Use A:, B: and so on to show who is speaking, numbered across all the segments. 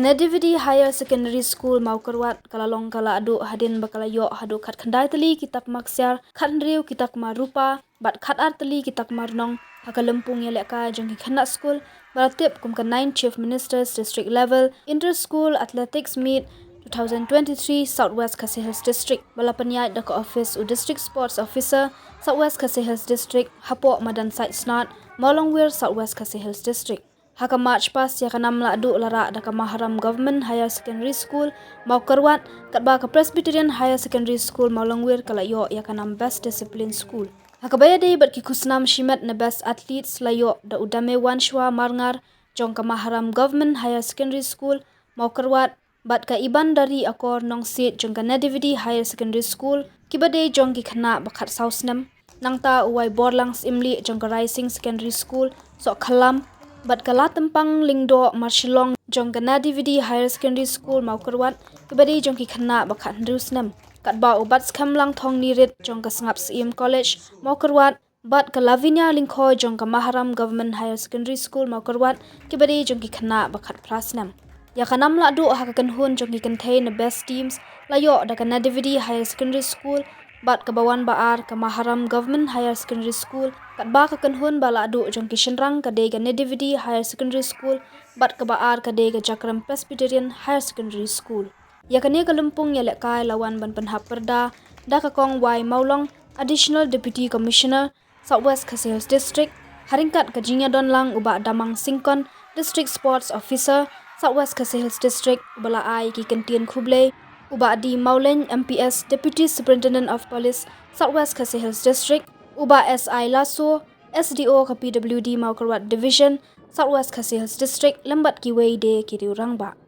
A: Nativity Higher Secondary School Mawkyrwat kalalong kala adu hadin bakala yo hadu khat khandai tali kitak maksyar khat ndriu kitak marupa bat khat ar tali kitak marnong hakalempung yeleka jongki khana school baratip kum ka 9 chief ministers district level inter school athletics meet 2023 Southwest Khasi Hills District balapanyai daka office u district sports officer Southwest Khasi Hills District hapo madan site snat Molongwir Southwest Khasi Hills District haka march pas ya kanam la adu lara daka Maharam Government Higher Secondary School Mawkyrwat katba ka Presbyterian Higher Secondary School Molongwir kalayo ya kanam best discipline school haka baya day bat ki kusnam shimet na best athletes layo da udame wanshwa marngar jong ka Maharam Government Higher Secondary School Mawkyrwat bat ka iban dari akor nong sit jong ka Nativity Higher Secondary School kibade jong ki khana bakhat sausnam nangta uwai borlangs imli jong ka Rising Secondary School so khalam bat kala tempang lingdo marshilong jong ka Nativity Higher Secondary School Mawkyrwat kibade jong ki khana bakhat ndrusnam katba ubat skam lang thong nirit jong ka sngap sim college Mawkyrwat bat ka Lavinia lingkho jong ka Maharam Government Higher Secondary School Mawkyrwat kibade jong ki khana bakhat prasnam ya kanam la du ha kan hun jong ki contain the best teams layo da ka Nativity Higher Secondary School bat ka bawan baar ka Maharam Government Higher Secondary School kat ba ka kan hun bala du jong ki shenrang ka de ka Nativity Higher Secondary School bat ka baar ka de ka Jakram Presbyterian Higher Secondary School ya kane ka lumpung ya le kai lawan ban pan perda da ka kong wai maulong additional deputy commissioner Southwest Khasi Hills District haringkat ka jinya don lang uba damang singkon district sports officer Southwest Khasi Hills District bala ai ki kantin khuble uba di Mauleng MPS Deputy Superintendent of Police Southwest Khasi Hills District uba SI Lasso SDO ka PWD Mawkyrwat Division Southwest Khasi Hills District lambat ki wei de ki riurang ba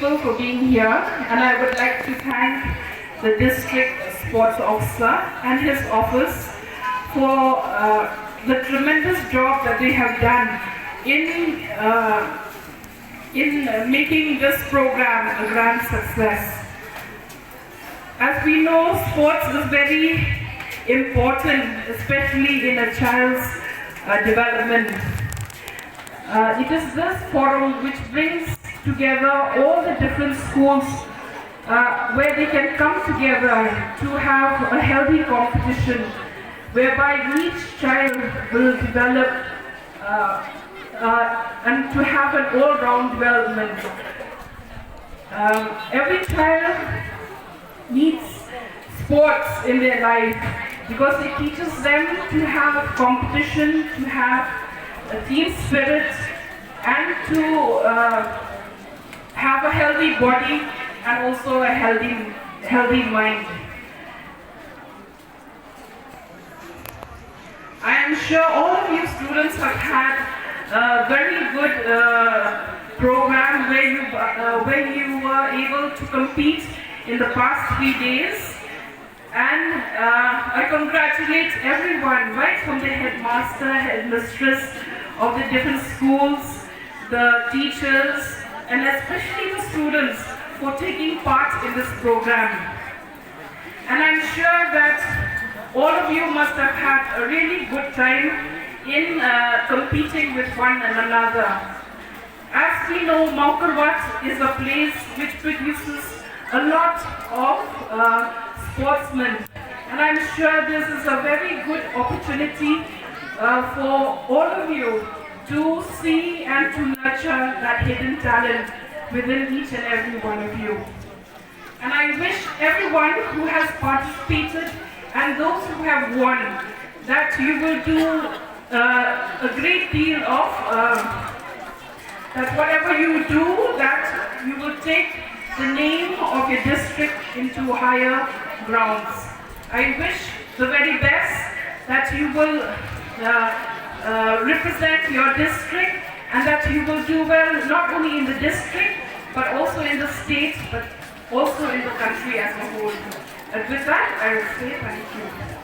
B: grateful for being here, and I would like to thank the district sports officer and his office for the tremendous job that they have done in making this program a grand success. As we know, sports is very important, especially in a child's development. It is this forum which brings together all the different schools where they can come together to have a healthy competition, whereby each child will develop and to have an all-round development. Every child needs sports in their life because it teaches them to have competition, to have a team spirit, and to have a healthy body and also a healthy mind. I am sure all of you students have had a very good program where you were able to compete in the past 3 days. And I congratulate everyone, right from the headmaster, headmistress of the different schools, the teachers, and especially the students for taking part in this program. And I'm sure that all of you must have had a really good time in competing with one another. As we know, Mawkyrwat is a place which produces a lot of sportsmen, and I'm sure this is a very good opportunity for all of you to see and to nurture that hidden talent within each and every one of you. And I wish everyone who has participated and those who have won that you will do a great deal of that whatever you do, that you will take the name of your district into higher grounds. I wish the very best that you will represent your district and that you will do well not only in the district but also in the state, but also in the country as a whole. And with that, I will say thank you.